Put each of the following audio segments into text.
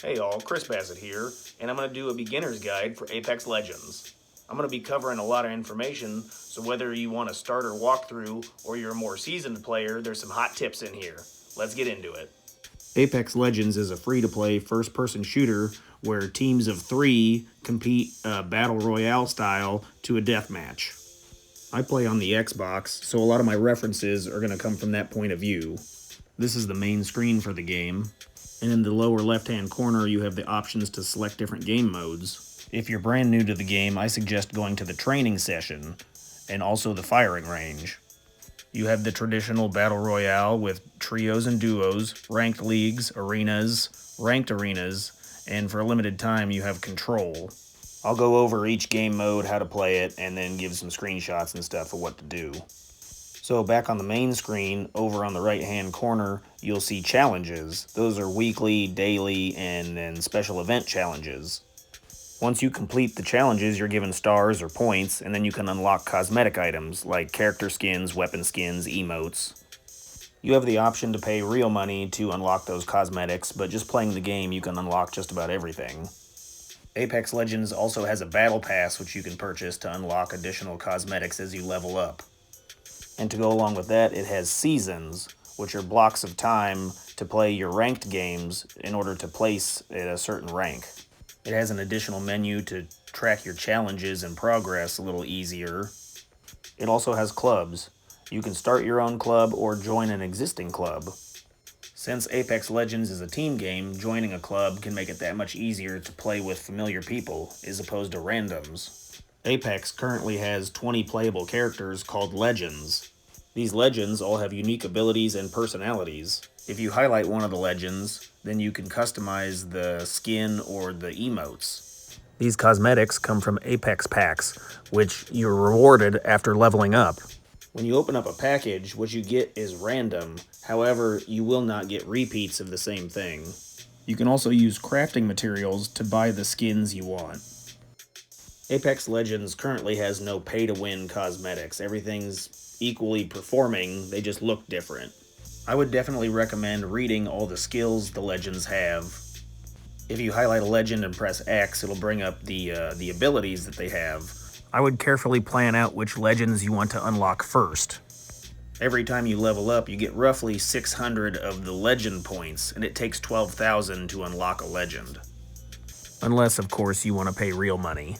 Hey all, Chris Bassett here, and I'm going to do a beginner's guide for Apex Legends. I'm going to be covering a lot of information, so whether you want a starter walkthrough or you're a more seasoned player, there's some hot tips in here. Let's get into it. Apex Legends is a free-to-play first-person shooter where teams of 3 compete battle royale style to a deathmatch. I play on the Xbox, so a lot of my references are going to come from that point of view. This is the main screen for the game, and in the lower left-hand corner you have the options to select different game modes. If you're brand new to the game, I suggest going to the training session, and also the firing range. You have the traditional battle royale with trios and duos, ranked leagues, arenas, ranked arenas, and for a limited time you have control. I'll go over each game mode, how to play it, and then give some screenshots and stuff of what to do. So back on the main screen, over on the right hand corner, you'll see challenges. Those are weekly, daily, and then special event challenges. Once you complete the challenges, you're given stars or points, and then you can unlock cosmetic items like character skins, weapon skins, emotes. You have the option to pay real money to unlock those cosmetics, but just playing the game you can unlock just about everything. Apex Legends also has a battle pass which you can purchase to unlock additional cosmetics as you level up. And to go along with that, it has seasons, which are blocks of time to play your ranked games in order to place at a certain rank. It has an additional menu to track your challenges and progress a little easier. It also has clubs. You can start your own club or join an existing club. Since Apex Legends is a team game, joining a club can make it that much easier to play with familiar people as opposed to randoms. Apex currently has 20 playable characters called Legends. These Legends all have unique abilities and personalities. If you highlight one of the Legends, then you can customize the skin or the emotes. These cosmetics come from Apex packs, which you're rewarded after leveling up. When you open up a package, what you get is random, however, you will not get repeats of the same thing. You can also use crafting materials to buy the skins you want. Apex Legends currently has no pay-to-win cosmetics. Everything's equally performing, they just look different. I would definitely recommend reading all the skills the Legends have. If you highlight a Legend and press X, it'll bring up the abilities that they have. I would carefully plan out which Legends you want to unlock first. Every time you level up, you get roughly 600 of the Legend points, and it takes 12,000 to unlock a Legend. Unless, of course, you want to pay real money.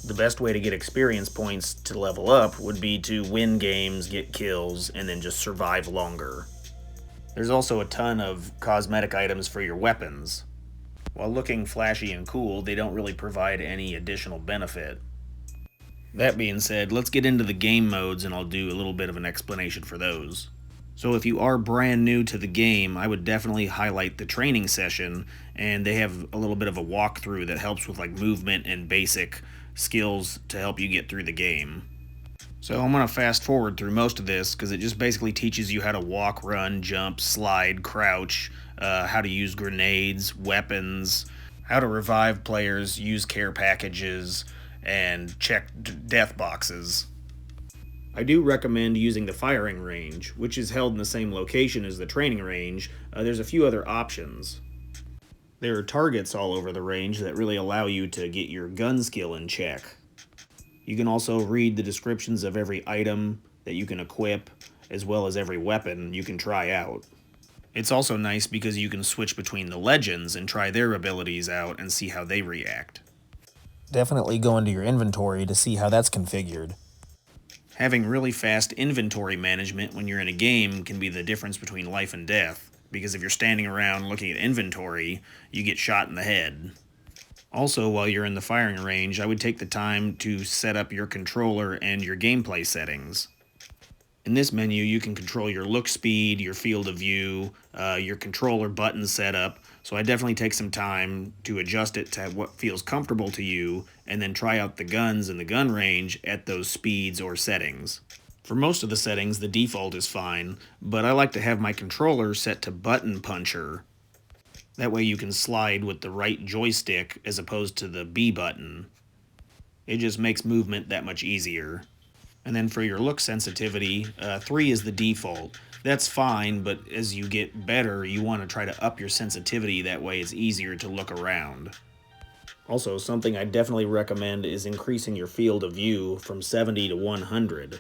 The best way to get experience points to level up would be to win games, get kills, and then just survive longer. There's also a ton of cosmetic items for your weapons. While looking flashy and cool, they don't really provide any additional benefit. That being said, let's get into the game modes and I'll do a little bit of an explanation for those. So if you are brand new to the game, I would definitely highlight the training session, and they have a little bit of a walkthrough that helps with like movement and basic skills to help you get through the game. So I'm going to fast forward through most of this because it just basically teaches you how to walk, run, jump, slide, crouch, how to use grenades, weapons, how to revive players, use care packages, and check death boxes. I do recommend using the firing range, which is held in the same location as the training range. There's a few other options. There are targets all over the range that really allow you to get your gun skill in check. You can also read the descriptions of every item that you can equip, as well as every weapon you can try out. It's also nice because you can switch between the Legends and try their abilities out and see how they react. Definitely go into your inventory to see how that's configured. Having really fast inventory management when you're in a game can be the difference between life and death, because if you're standing around looking at inventory, you get shot in the head. Also, while you're in the firing range, I would take the time to set up your controller and your gameplay settings. In this menu, you can control your look speed, your field of view, your controller button setup, so I definitely take some time to adjust it to what feels comfortable to you, and then try out the guns in the gun range at those speeds or settings. For most of the settings, the default is fine, but I like to have my controller set to button puncher. That way you can slide with the right joystick as opposed to the B button. It just makes movement that much easier. And then for your look sensitivity, 3 is the default. That's fine, but as you get better, you want to try to up your sensitivity. That way it's easier to look around. Also, something I definitely recommend is increasing your field of view from 70 to 100.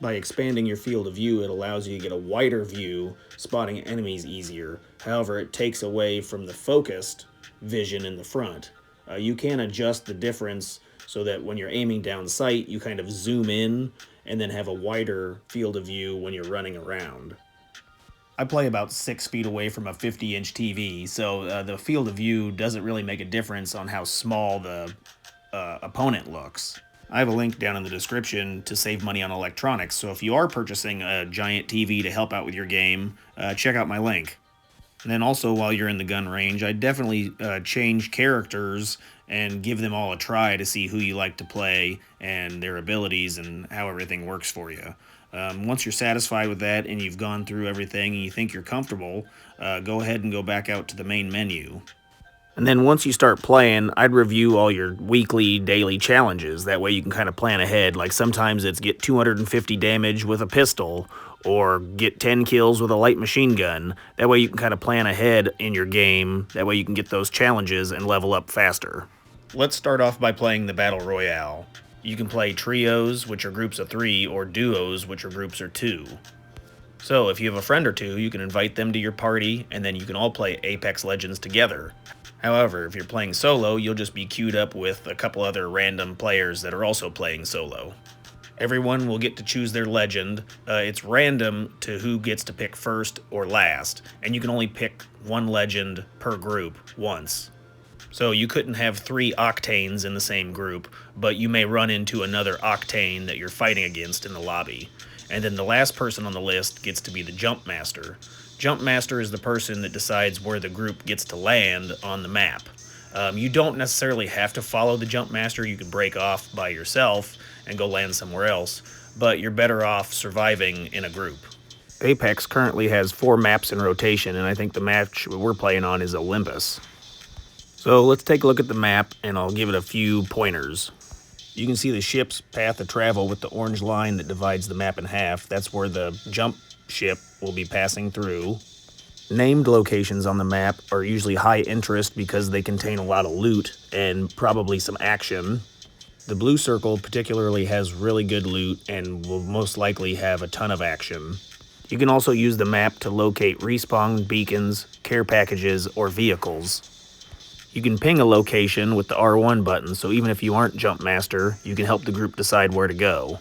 By expanding your field of view, it allows you to get a wider view, spotting enemies easier. However, it takes away from the focused vision in the front. You can adjust the difference so that when you're aiming down sight, you kind of zoom in and then have a wider field of view when you're running around. I play about 6 feet away from a 50-inch TV, so the field of view doesn't really make a difference on how small the opponent looks. I have a link down in the description to save money on electronics, so if you are purchasing a giant TV to help out with your game, check out my link. And then also, while you're in the gun range, I definitely change characters and give them all a try to see who you like to play and their abilities and how everything works for you. Once you're satisfied with that and you've gone through everything and you think you're comfortable, go ahead and go back out to the main menu. And then once you start playing, I'd review all your weekly, daily challenges. That way you can kind of plan ahead. Like sometimes it's get 250 damage with a pistol, or get 10 kills with a light machine gun. That way you can kind of plan ahead in your game. That way you can get those challenges and level up faster. Let's start off by playing the Battle Royale. You can play trios, which are groups of 3, or duos, which are groups of 2. So if you have a friend or two, you can invite them to your party, and then you can all play Apex Legends together. However, if you're playing solo, you'll just be queued up with a couple other random players that are also playing solo. Everyone will get to choose their legend. It's random to who gets to pick first or last, and you can only pick one legend per group once. So you couldn't have 3 Octanes in the same group, but you may run into another Octane that you're fighting against in the lobby. And then the last person on the list gets to be the Jump Master. Jump Master is the person that decides where the group gets to land on the map. You don't necessarily have to follow the Jump Master. You can break off by yourself and go land somewhere else, but you're better off surviving in a group. Apex currently has 4 maps in rotation, and I think the match we're playing on is Olympus. So let's take a look at the map, and I'll give it a few pointers. You can see the ship's path of travel with the orange line that divides the map in half. That's where the jump ship will be passing through. Named locations on the map are usually high interest because they contain a lot of loot and probably some action. The blue circle particularly has really good loot and will most likely have a ton of action. You can also use the map to locate respawn beacons, care packages, or vehicles. You can ping a location with the R1 button, so even if you aren't Jump Master, you can help the group decide where to go.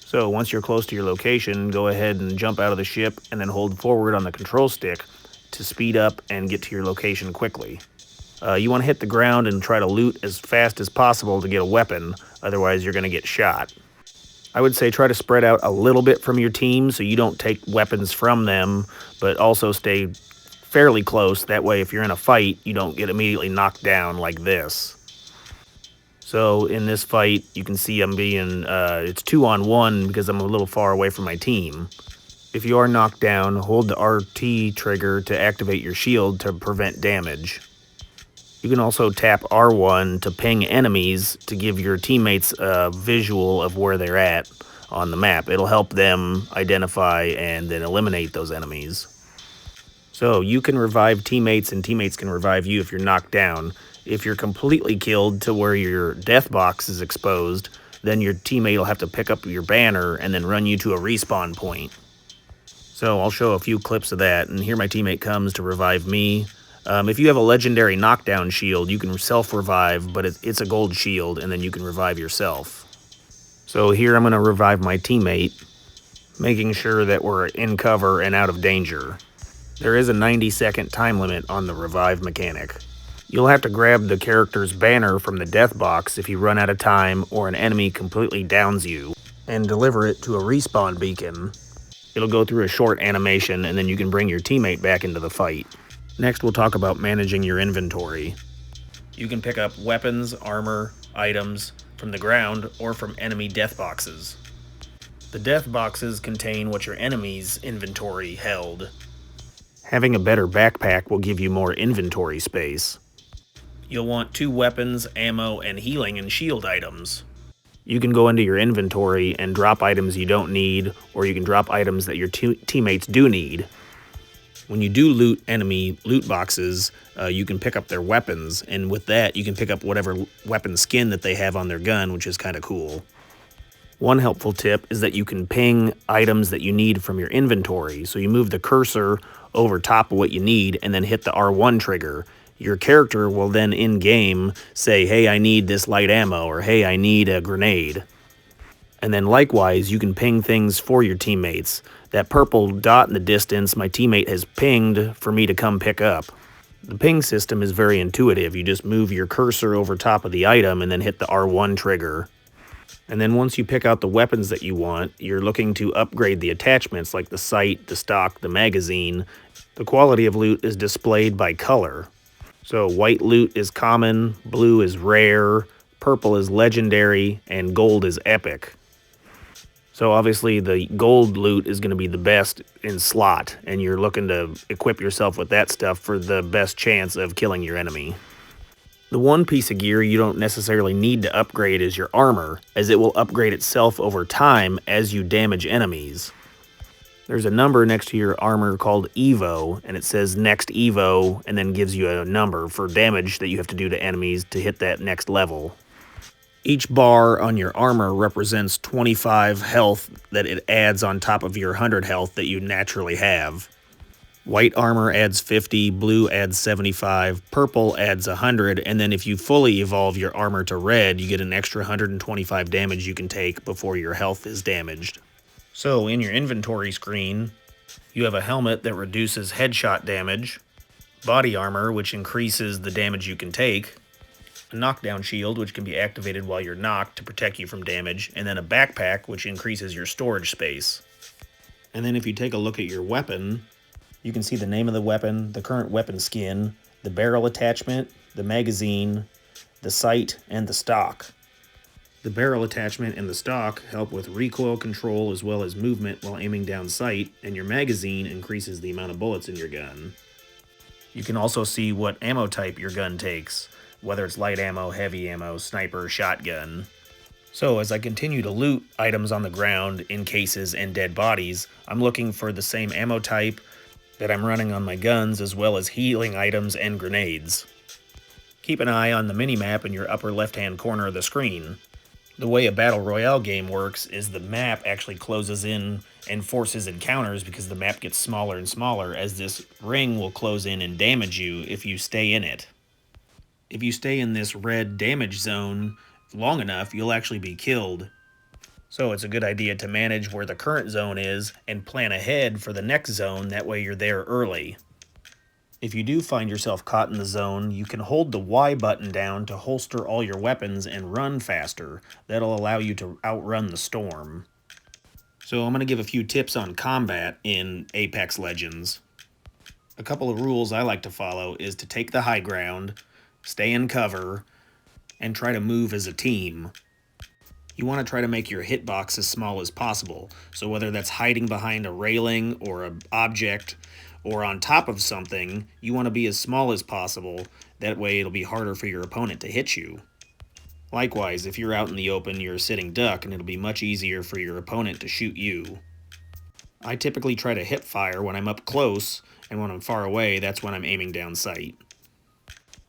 So once you're close to your location, go ahead and jump out of the ship and then hold forward on the control stick to speed up and get to your location quickly. You want to hit the ground and try to loot as fast as possible to get a weapon, otherwise you're going to get shot. I would say try to spread out a little bit from your team so you don't take weapons from them, but also stay fairly close. That way if you're in a fight, you don't get immediately knocked down like this. So in this fight, you can see I'm being, it's 2-on-1 because I'm a little far away from my team. If you are knocked down, hold the RT trigger to activate your shield to prevent damage. You can also tap R1 to ping enemies to give your teammates a visual of where they're at on the map. It'll help them identify and then eliminate those enemies. So you can revive teammates and teammates can revive you if you're knocked down. If you're completely killed to where your death box is exposed, then your teammate will have to pick up your banner and then run you to a respawn point. So I'll show a few clips of that, and here my teammate comes to revive me. If you have a legendary knockdown shield, you can self-revive, but it's a gold shield, and then you can revive yourself. So here I'm going to revive my teammate, making sure that we're in cover and out of danger. There is a 90-second time limit on the revive mechanic. You'll have to grab the character's banner from the death box if you run out of time or an enemy completely downs you, and deliver it to a respawn beacon. It'll go through a short animation, and then you can bring your teammate back into the fight. Next, we'll talk about managing your inventory. You can pick up weapons, armor, items from the ground or from enemy death boxes. The death boxes contain what your enemy's inventory held. Having a better backpack will give you more inventory space. You'll want 2 weapons, ammo, and healing and shield items. You can go into your inventory and drop items you don't need, or you can drop items that your teammates do need. When you do loot enemy loot boxes, you can pick up their weapons, and with that you can pick up whatever weapon skin that they have on their gun, which is kind of cool. One helpful tip is that you can ping items that you need from your inventory. So you move the cursor over top of what you need and then hit the R1 trigger. Your character will then in-game say, hey, I need this light ammo, or hey, I need a grenade. And then likewise, you can ping things for your teammates. That purple dot in the distance my teammate has pinged for me to come pick up. The ping system is very intuitive. You just move your cursor over top of the item and then hit the R1 trigger. And then once you pick out the weapons that you want, you're looking to upgrade the attachments like the sight, the stock, the magazine. The quality of loot is displayed by color. So white loot is common, blue is rare, purple is legendary, and gold is epic. So obviously the gold loot is going to be the best in slot, and you're looking to equip yourself with that stuff for the best chance of killing your enemy. The one piece of gear you don't necessarily need to upgrade is your armor, as it will upgrade itself over time as you damage enemies. There's a number next to your armor called Evo, and it says next Evo, and then gives you a number for damage that you have to do to enemies to hit that next level. Each bar on your armor represents 25 health that it adds on top of your 100 health that you naturally have. White armor adds 50, blue adds 75, purple adds 100, and then if you fully evolve your armor to red, you get an extra 125 damage you can take before your health is damaged. So in your inventory screen, you have a helmet that reduces headshot damage, body armor which increases the damage you can take, a knockdown shield which can be activated while you're knocked to protect you from damage, and then a backpack which increases your storage space. And then if you take a look at your weapon, you can see the name of the weapon, the current weapon skin, the barrel attachment, the magazine, the sight, and the stock. The barrel attachment and the stock help with recoil control as well as movement while aiming down sight, and your magazine increases the amount of bullets in your gun. You can also see what ammo type your gun takes, whether it's light ammo, heavy ammo, sniper, shotgun. So as I continue to loot items on the ground in cases and dead bodies, I'm looking for the same ammo type that I'm running on my guns, as well as healing items and grenades. Keep an eye on the minimap in your upper left-hand corner of the screen. The way a Battle Royale game works is the map actually closes in and forces encounters because the map gets smaller and smaller, as this ring will close in and damage you if you stay in it. If you stay in this red damage zone long enough, you'll actually be killed. So it's a good idea to manage where the current zone is and plan ahead for the next zone, that way you're there early. If you do find yourself caught in the zone, you can hold the Y button down to holster all your weapons and run faster. That'll allow you to outrun the storm. So I'm going to give a few tips on combat in Apex Legends. A couple of rules I like to follow is to take the high ground, stay in cover, and try to move as a team. You want to try to make your hitbox as small as possible, so whether that's hiding behind a railing or an object or on top of something, you want to be as small as possible. That way it'll be harder for your opponent to hit you. Likewise, if you're out in the open, you're a sitting duck, and it'll be much easier for your opponent to shoot you. I typically try to hip fire when I'm up close, and when I'm far away, that's when I'm aiming down sight.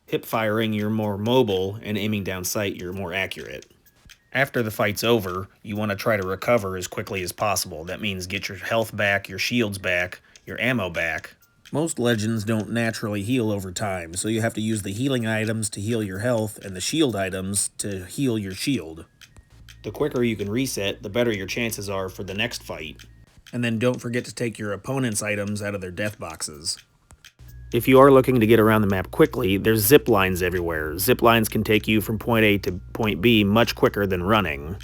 Hip firing, you're more mobile, and aiming down sight, you're more accurate. After the fight's over, you want to try to recover as quickly as possible. That means get your health back, your shields back, your ammo back. Most legends don't naturally heal over time, so you have to use the healing items to heal your health and the shield items to heal your shield. The quicker you can reset, the better your chances are for the next fight. And then don't forget to take your opponent's items out of their death boxes. If you are looking to get around the map quickly, there's zip lines everywhere. Zip lines can take you from point A to point B much quicker than running.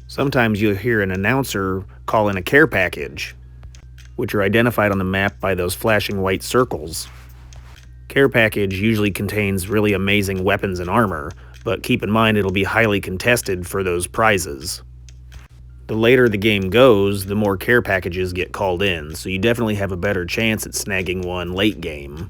Sometimes you'll hear an announcer call in a care package, which are identified on the map by those flashing white circles. Care package usually contains really amazing weapons and armor, but keep in mind it'll be highly contested for those prizes. The later the game goes, the more care packages get called in, so you definitely have a better chance at snagging one late game.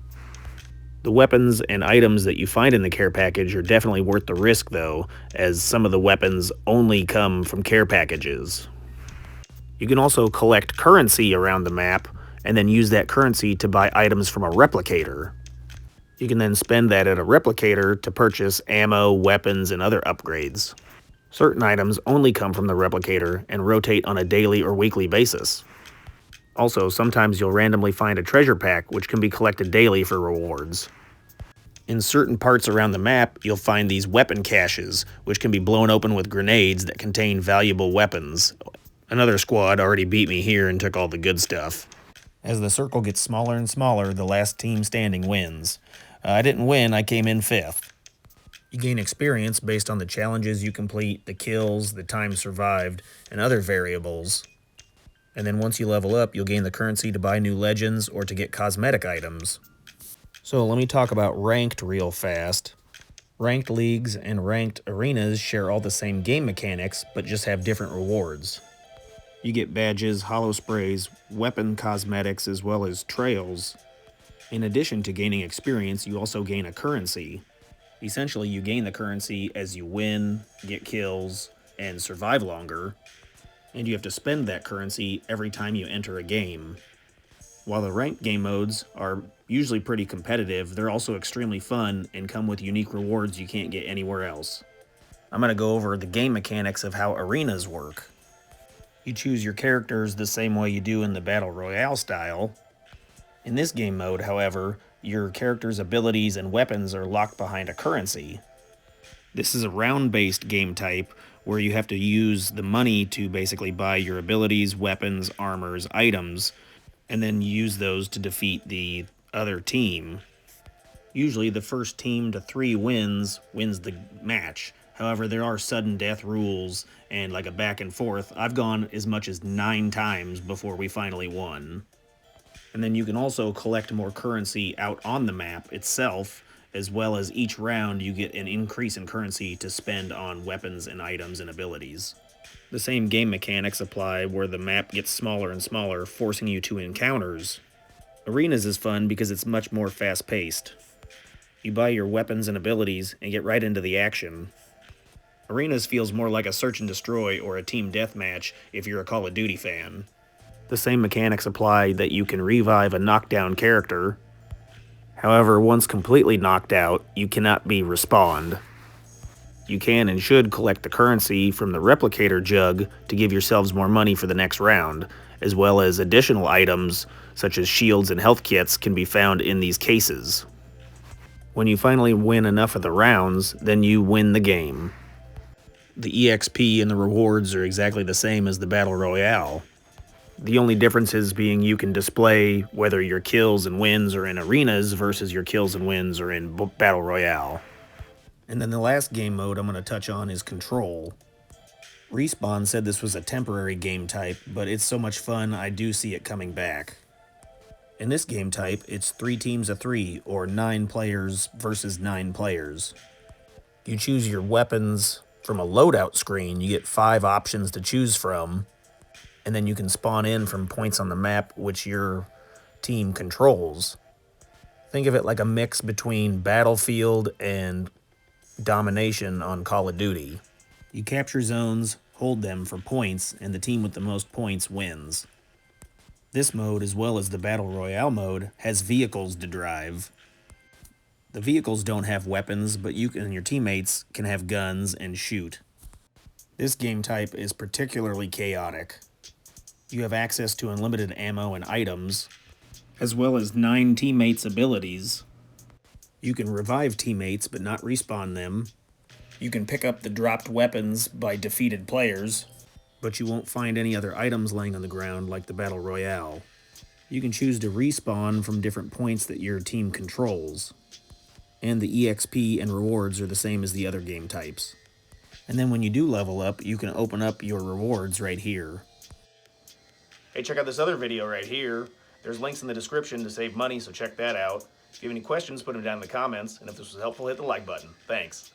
The weapons and items that you find in the care package are definitely worth the risk though, as some of the weapons only come from care packages. You can also collect currency around the map and then use that currency to buy items from a replicator. You can then spend that at a replicator to purchase ammo, weapons, and other upgrades. Certain items only come from the replicator and rotate on a daily or weekly basis. Also, sometimes you'll randomly find a treasure pack which can be collected daily for rewards. In certain parts around the map, you'll find these weapon caches, which can be blown open with grenades that contain valuable weapons. Another squad already beat me here and took all the good stuff. As the circle gets smaller and smaller, the last team standing wins. I didn't win, I came in 5th. You gain experience based on the challenges you complete, the kills, the time survived, and other variables. And then once you level up, you'll gain the currency to buy new legends or to get cosmetic items. So let me talk about ranked real fast. Ranked leagues and ranked arenas share all the same game mechanics, but just have different rewards. You get badges, hollow sprays, weapon cosmetics, as well as trails. In addition to gaining experience, you also gain a currency. Essentially, you gain the currency as you win, get kills, and survive longer, and you have to spend that currency every time you enter a game. While the ranked game modes are usually pretty competitive, they're also extremely fun and come with unique rewards you can't get anywhere else. I'm going to go over the game mechanics of how arenas work. You choose your characters the same way you do in the Battle Royale style. In this game mode, however, your character's abilities and weapons are locked behind a currency. This is a round-based game type where you have to use the money to basically buy your abilities, weapons, armors, items, and then use those to defeat the other team. Usually the first team to 3 wins the match. However, there are sudden death rules and like a back and forth. I've gone as much as 9 times before we finally won. And then you can also collect more currency out on the map itself, as well as each round you get an increase in currency to spend on weapons and items and abilities. The same game mechanics apply where the map gets smaller and smaller, forcing you to encounters. Arenas is fun because it's much more fast-paced. You buy your weapons and abilities and get right into the action. Arenas feels more like a search and destroy or a team deathmatch if you're a Call of Duty fan. The same mechanics apply that you can revive a knockdown character. However, once completely knocked out, you cannot be respawned. You can and should collect the currency from the replicator jug to give yourselves more money for the next round, as well as additional items such as shields and health kits can be found in these cases. When you finally win enough of the rounds, then you win the game. The EXP and the rewards are exactly the same as the Battle Royale. The only difference is being you can display whether your kills and wins are in arenas versus your kills and wins are in Battle Royale. And then the last game mode I'm going to touch on is Control. Respawn said this was a temporary game type, but it's so much fun I do see it coming back. In this game type, it's 3 teams of 3, or 9 players versus 9 players. You choose your weapons from a loadout screen. You get 5 options to choose from, and then you can spawn in from points on the map which your team controls. Think of it like a mix between Battlefield and Domination on Call of Duty. You capture zones, hold them for points, and the team with the most points wins. This mode, as well as the Battle Royale mode, has vehicles to drive. The vehicles don't have weapons, but you and your teammates can have guns and shoot. This game type is particularly chaotic. You have access to unlimited ammo and items, as well as 9 teammates' abilities. You can revive teammates but not respawn them. You can pick up the dropped weapons by defeated players, but you won't find any other items laying on the ground like the Battle Royale. You can choose to respawn from different points that your team controls. And the EXP and rewards are the same as the other game types. And then when you do level up, you can open up your rewards right here. Hey, check out this other video right here. There's links in the description to save money, so check that out. If you have any questions, put them down in the comments, and if this was helpful, hit the like button. Thanks.